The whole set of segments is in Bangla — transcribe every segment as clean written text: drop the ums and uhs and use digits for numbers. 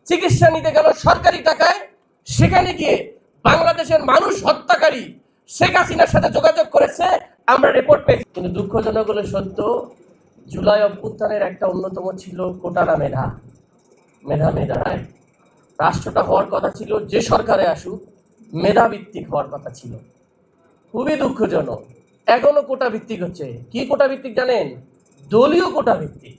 চিকিৎসা নিতে গেল সরকারি টাকায়, সেখানে গিয়ে বাংলাদেশের মানুষ হত্যাকারী শেখ হাসিনার সাথে যোগাযোগ করেছে, আমরা রিপোর্ট পেয়েছি। কিন্তু দুঃখজনক হলো সত্য, জুলাই অভ্যুত্থানের একটা অন্যতম ছিল কোটানা মেধায় রাষ্ট্রটা হওয়ার কথা ছিল, যে সরকারে আসুক মেধা ভিত্তিক হওয়ার কথা ছিল। খুবই দুঃখজনক এখনো কোটা ভিত্তিক হচ্ছে। কি কোটা ভিত্তিক জানেন? দলীয় কোটা ভিত্তিক।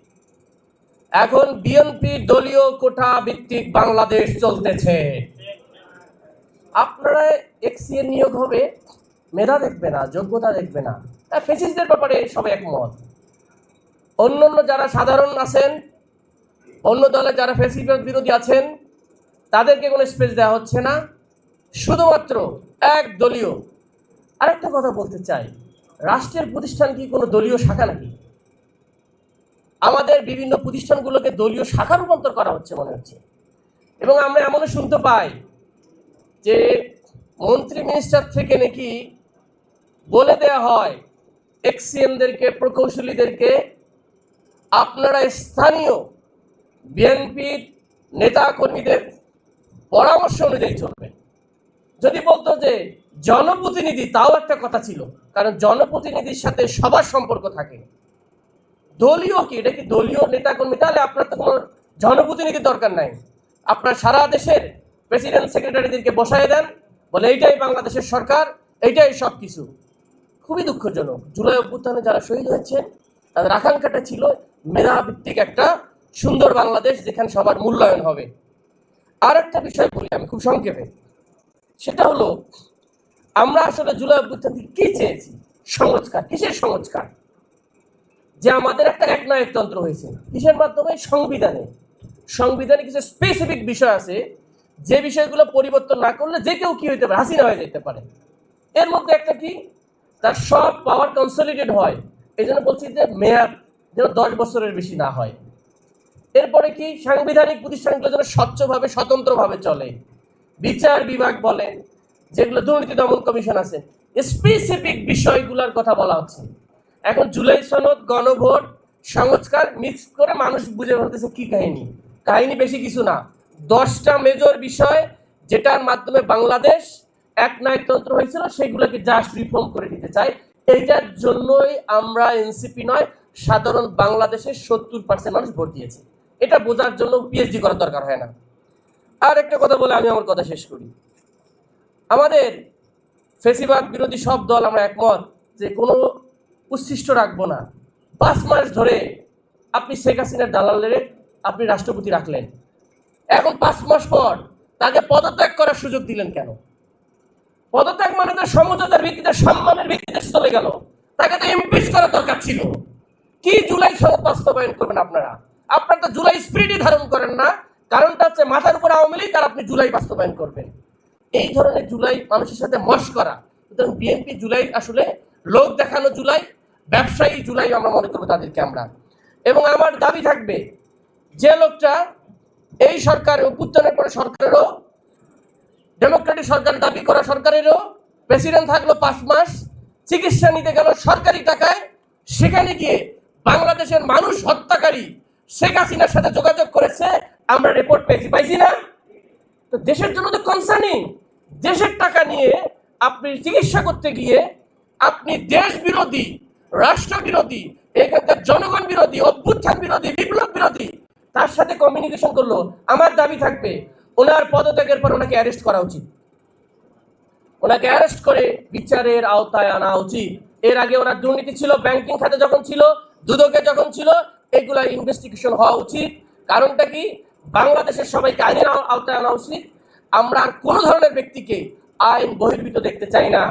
এখন বিএনপি দলীয় কোটা ভিত্তিক বাংলাদেশ চলতেছে। আপনারা এক্সিএর নিয়োগ হবে, মেধা দেখবে না, যোগ্যতা দেখবে না। ফেসিসদের ব্যাপারে সবাই একমত। অন্য যারা সাধারণ আছেন, অন্য দলে যারা ফেসিবাদ বিরোধী আছেন, তাদেরকে কোনো স্পেস দেওয়া হচ্ছে না, শুধুমাত্র এক দলীয়। আরেকটা কথা বলতে চাই, রাষ্ট্রের প্রতিষ্ঠান কি কোনো দলীয় শাখা নাকি? আমাদের বিভিন্ন প্রতিষ্ঠানগুলোকে দলীয় শাখা রূপান্তর করা হচ্ছে মনে হচ্ছে। এবং আমরা এমনও শুনতে পাই যে মন্ত্রী মিনিস্টার থেকে নাকি বলে দেয়া হয় এক্সিএমদেরকে, প্রকৌশলীদেরকে, আপনারা স্থানীয় বিএনপির নেতা কর্মীদের পরামর্শ অনুযায়ী চলবেন। যদি বলতো যে জনপ্রতিনিধি, তাও একটা কথা ছিল, কারণ জনপ্রতিনিধির সাথে সবার সম্পর্ক থাকে। দলীয় কি, এটা কি দলীয় নেতা কর্মী? তাহলে আপনার তো কোনো জনপ্রতিনিধির দরকার নাই। আপনার সারা দেশের প্রেসিডেন্ট সেক্রেটারিদেরকে বসায় দেন, বলে এইটাই বাংলাদেশের সরকার, এইটাই সব কিছু। খুবই দুঃখজনক। জুলাই অভ্যুত্থানে যারা শহীদ হয়েছেন তাদের আকাঙ্ক্ষাটা ছিল মেধাভিত্তিক একটা সুন্দর বাংলাদেশ, যেখানে সবার মূল্যায়ন হবে। আর একটা বিষয় বলি আমি খুব সংক্ষেপে, সেটা হলো আমরা আসলে জুলাই অভ্যুত্থান থেকে কি চেয়েছি? সংস্কার। কিসের সংস্কার? যে আমাদের একটা একনায়কতন্ত্র হয়েছে, কিসের মাধ্যমে? সংবিধানে কিছু স্পেসিফিক বিষয় আছে, যে বিষয়গুলো পরিবর্তন না করলে যে কেউ কি হইতে পারে, হাসিনা হয়ে যেতে পারে। এর মধ্যে একটা কি, তার সব পাওয়ার কনসলিডেট হয়। এই জন্য বলছি যে মেয়াদ যেন 10 বছরের বেশি না হয়। এরপরে কি, সাংবিধানিক প্রতিষ্ঠানগুলো যেন স্বচ্ছভাবে, স্বতন্ত্রভাবে চলে। বিচার বিভাগ বলেন, যেগুলো দুর্নীতি দমন কমিশন আছে, স্পেসিফিক বিষয়গুলোর কথা বলা হচ্ছে। এখন জুলাই সনদ, গণভোট, সংস্কার মিক্স করে মানুষ বুঝে বলতেছে কি কাহিনী বেশি কিছু না। 10টা মেজর বিষয় যেটার মাধ্যমে বাংলাদেশ একনায়কতন্ত্র হয়েছিল, সেগুলোকে জাস্ট রিফর্ম করে দিতে চাই। এইটার জন্যই আমরা এনসিপি নয়, সাধারণ বাংলাদেশের 70% মানুষ ভোট দিয়েছে। এটা বোঝার জন্য পিএইচডি করার দরকার হয় না। আর একটা কথা বলে আমি আমার কথা শেষ করি। আমাদের ফেসিবাদ বিরোধী সব দল আমরা একমত যে কোনো উচ্ছিষ্ট রাখবো না। 5 মাস ধরে আপনি শেখ হাসিনার দালালের আপনি রাষ্ট্রপতি রাখলেন, এখন 5 মাস পর তাকে পদত্যাগ করার সুযোগ দিলেন কেন? পদত্যাগ মানে তো সমঝোতার ভিত্তিতে, সম্মানের ভিত্তিতে চলে গেল। তাকে তো ইমপিচ করার দরকার ছিল। কি জুলাই সনদ বাস্তবায়ন করবেন আপনারা? আপনারা তো জুলাই স্পিরিটই ধারণ করেন না। কারণটা হচ্ছে মাথার উপর আওয়ামী লীগ, আর আপনি জুলাই বাস্তবায়ন করবেন। এই ধরনের জুলাই মানুষের সাথে মস্করা। সুতরাং বিএনপি জুলাই আসলে লোক দেখানো জুলাই, ব্যবসায়ী জুলাই আমরা মনে করবো তাদেরকে আমরা। এবং আমার দাবি থাকবে, যে লোকটা এই সরকার অভ্যুত্থানের পরে সরকারেরও, ডেমোক্রেটিক সরকার দাবি করা সরকারেরও প্রেসিডেন্ট থাকলো 5 মাস, চিকিৎসা নিতে গেল সরকারি টাকায়, সেখানে গিয়ে বাংলাদেশের মানুষ হত্যাকারী শেখ হাসিনার সাথে যোগাযোগ করেছে, আমরা রিপোর্ট পাইছি না? তো দেশের জন্য তো কনসার্নিং। দেশের টাকা নিয়ে আপনি চিকিৎসা করতে গিয়ে আপনি দেশ বিরোধী, রাষ্ট্র বিরোধী, এখানকার জনগণ বিরোধী, অভ্যুত্থান বিরোধী, বিপ্লব বিরোধী তার সাথে কমিউনিকেশন করলো। আমার দাবি থাকবে, ওনার পদত্যাগের পর ওনাকে অ্যারেস্ট করা উচিত। ওনাকে অ্যারেস্ট করে বিচারের আওতায় আনা উচিত। এর আগে ওনার দুর্নীতি ছিল, ব্যাংকিং খাতে যখন ছিল, দুদকে যখন ছিল, এগুলা ইনভেস্টিগেশন হওয়া উচিত। কারণটা কি, বাংলাদেশের সবাইকে আইনের আওতায় আনা উচিত। আমরা আর কোনো ধরনের ব্যক্তিকে আইন বহির্ভূত দেখতে চাই না।